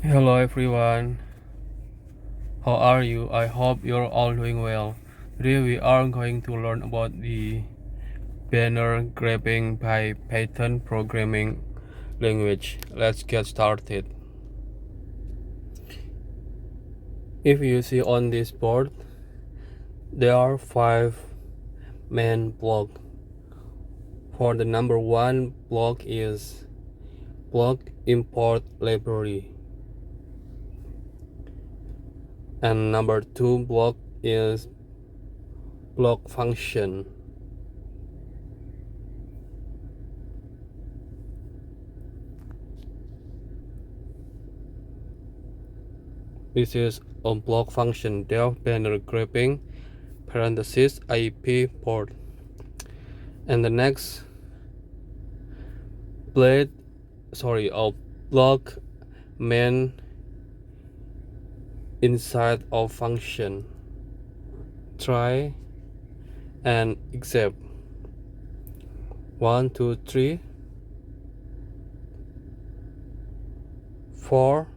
Hello everyone, how are you? I hope you're all doing well. Today we are going to learn about the banner grabbing by Python programming language. Let's get started. If you see on this board, there are 5 main blocks. For the number 1 block is block import library. And number 2 block is block function. This is a block function def banner grabbing parenthesis IP port. And the next block main inside of function try and except 1 2 3 4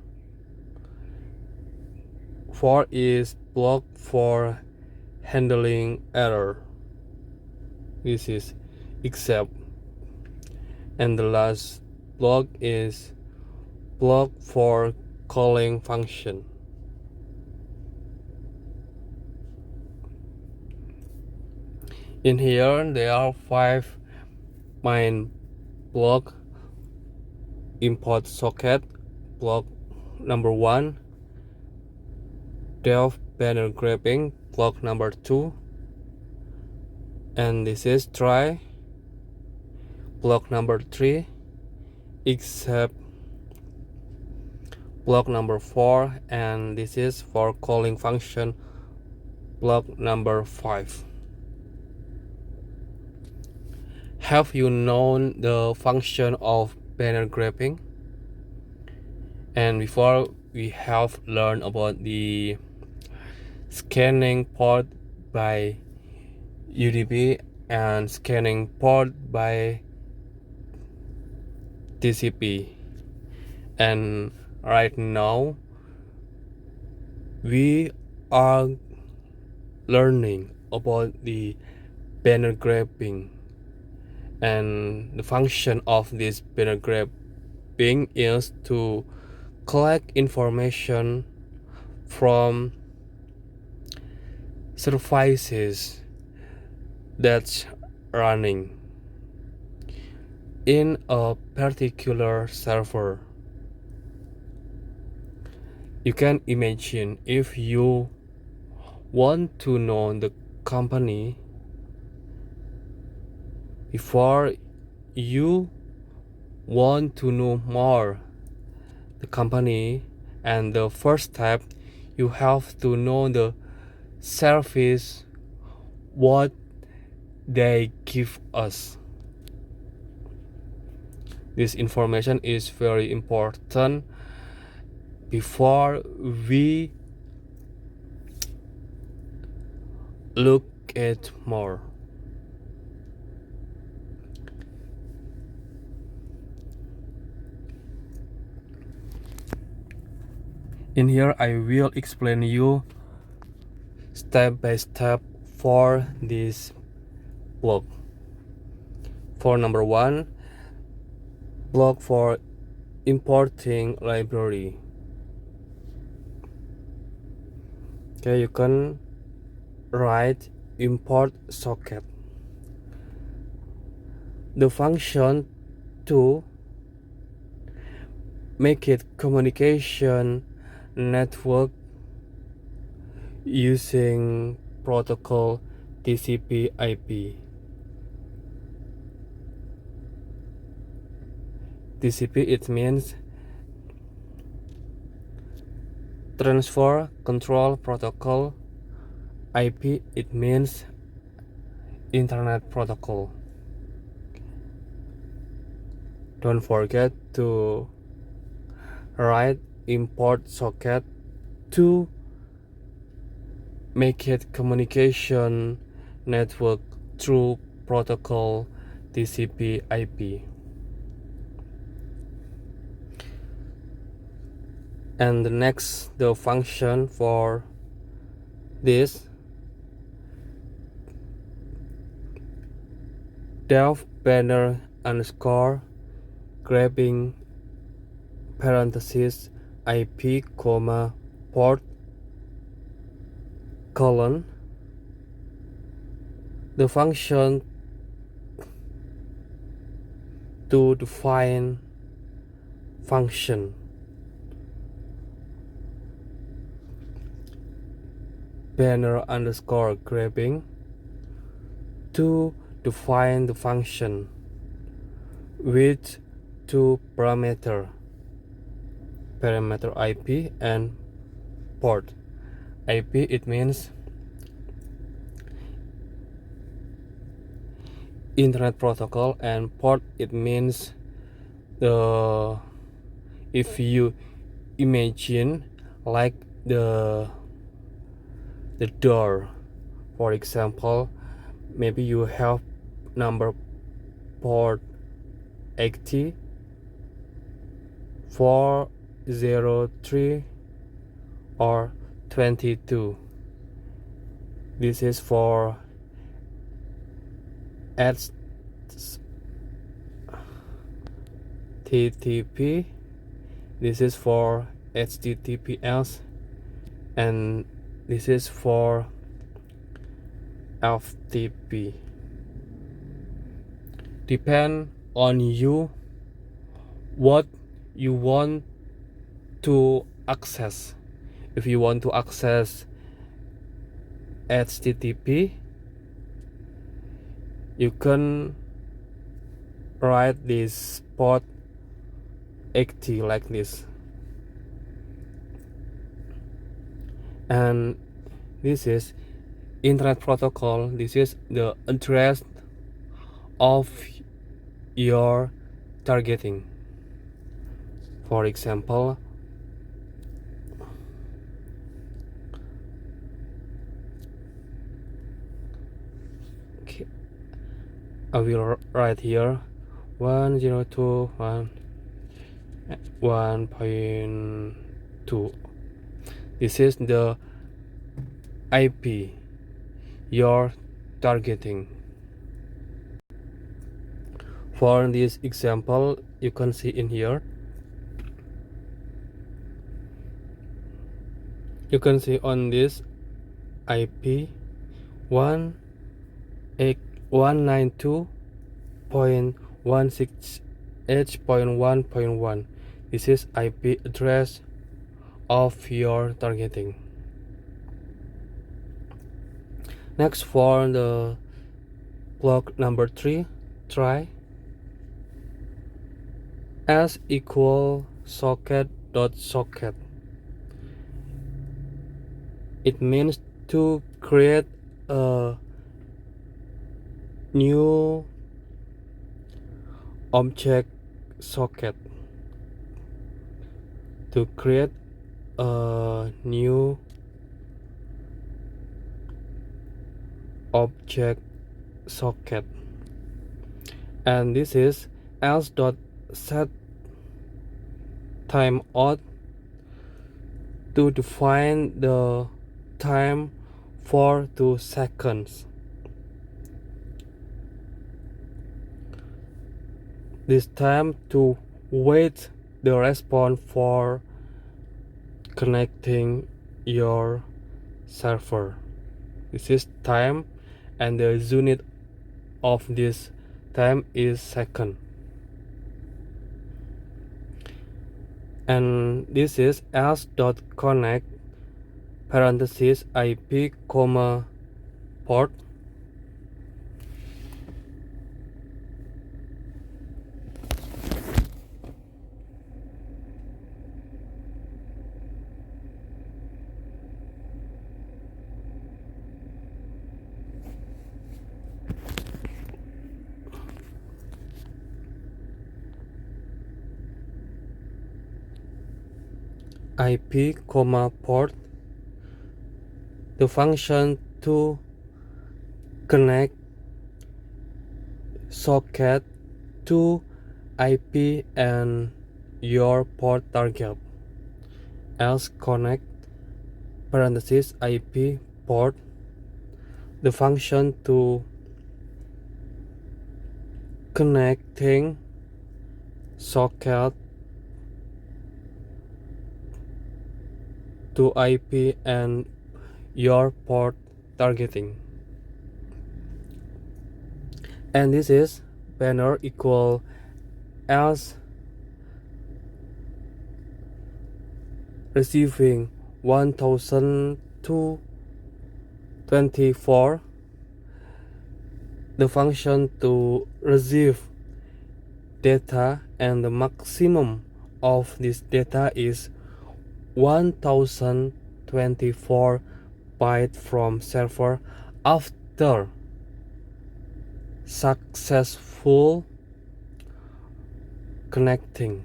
4 is block for handling error. This is except. And the last block is block for calling function. In here there are 5 main block. Import socket block number 1, def banner grabbing block number 2, and this is try block number 3, except block number 4, and this is for calling function block number 5. Have you known the function of banner grabbing? And before we have learned about the scanning port by UDP and scanning port by TCP. And right now we are learning about the banner grabbing. And the function of this banner grabbing is to collect information from services that's running in a particular server. You can imagine if you want to know the company before you want to know more the company, and the first step you have to know the service what they give us. This information is very important before we look at more. In here I will explain you step by step for this block. For number 1, block for importing library. Okay, you can write import socket. The function to make it communication network using protocol TCP/IP. TCP it means transfer control protocol. IP it means internet protocol. Don't forget to write import socket to make it communication network through protocol TCP/IP. And the next, the function for this def banner underscore grabbing parenthesis IP comma port colon. The function to define function. Banner underscore grabbing to define the function with two parameter IP and port. IP, it means internet protocol, and port, it means if you imagine like the door. For example, maybe you have number port 80 403 or 22. This is for SMTP. This is for HTTPS, and this is for FTP. Depend on you what you want to access. If you want to access HTTP, you can write this port 80 like this, and this is internet protocol. This is the address of your targeting. For example, okay, I will write here 102.1.2. This is the IP you're targeting. For this example, you can see in here, you can see on this IP 192.168.1.1. This is IP address of your targeting. Next, for the block number 3, try s equal socket.socket. It means to create a new object socket. To create a new object socket, and this is else.set timeout to define the time for 2 seconds. This time to wait the response for connecting your server. This is time, and the unit of this time is second. And this is else.connect parenthesis IP comma port. IP comma port. The function to connect socket to IP and your port target, as connect parenthesis IP port. The function to connecting socket to IP and your port targeting. And this is banner equal as receiving 1024. The function to receive data and the maximum of this data is 1024 bytes from server after successful connecting.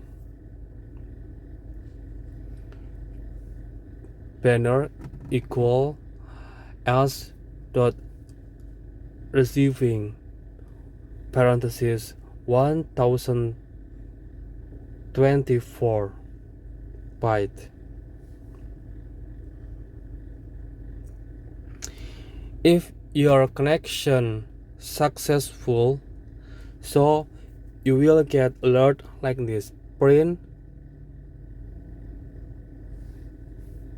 Banner equal as dot receiving parenthesis 1024 byte. If your connection successful, so you will get alert like this: print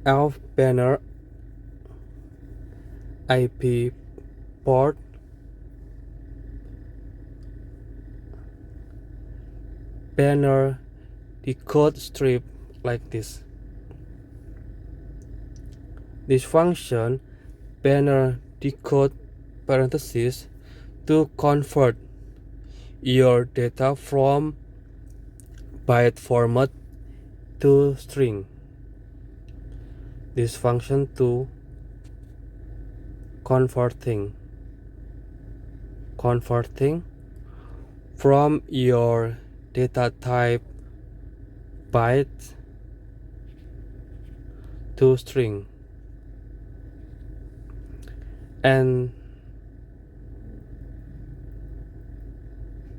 of banner IP port banner decode strip like this. This function banner decode parenthesis to convert your data from byte format to string. This function to converting from your data type byte to string. And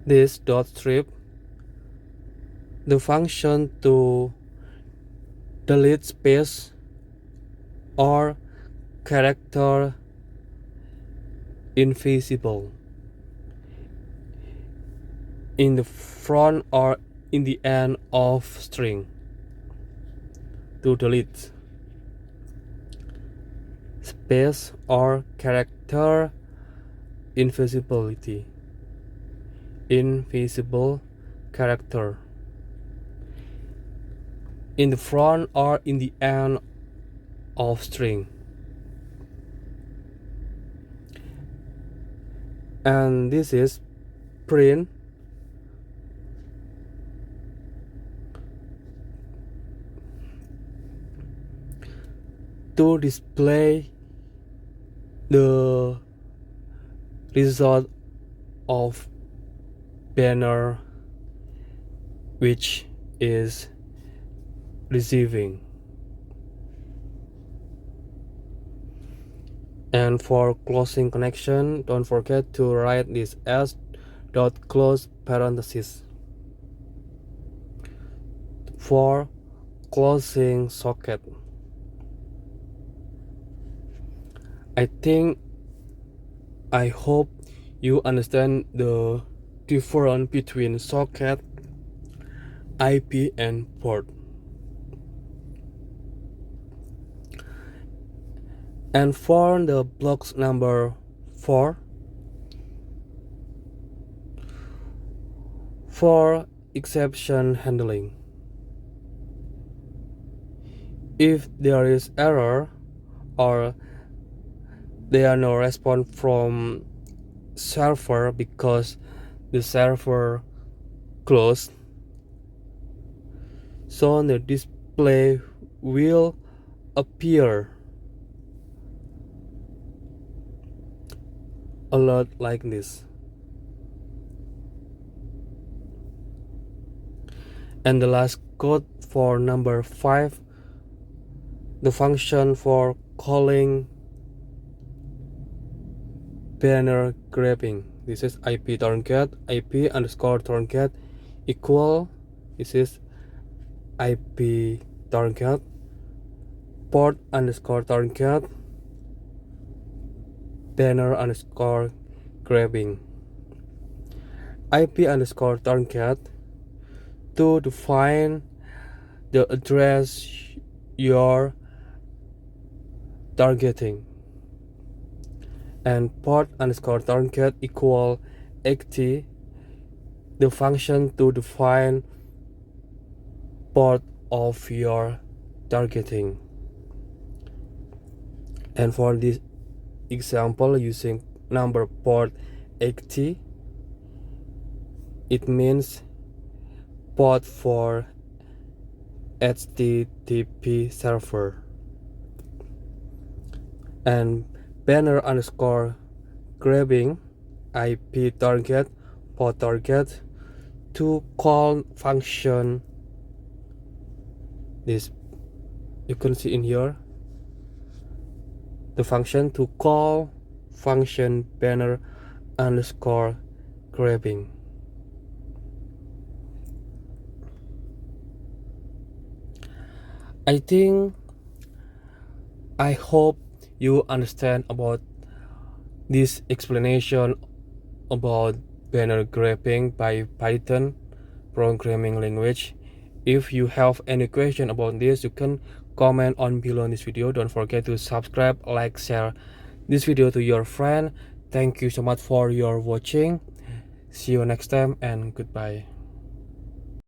this dot strip, the function to delete space or character invisible in the front or in the end of string to delete space or character invisible character in the front or in the end of string. And this is print to display the result of banner which is receiving. And for closing connection, don't forget to write this as dot close parenthesis for closing socket. I hope you understand the difference between socket, IP, and port. And for the blocks number 4, for exception handling. If there is error or there are no response from server because the server closed, so the display will appear alert like this. And the last code for number 5, the function for calling banner grabbing. This is IP target, IP underscore target equal, this is IP target port underscore target banner underscore grabbing, IP underscore target to define the address you're targeting, and port underscore target equal 80, the function to define port of your targeting. And for this example, using number port 80, it means port for HTTP server, and banner underscore grabbing IP target port target to call function. This you can see in here, the function to call function banner underscore grabbing. I hope you understand about this explanation about banner grabbing by Python programming language. If you have any question about this, you can comment on below this video. Don't forget to subscribe, like, share this video to your friend. Thank you so much for your watching. See you next time and goodbye.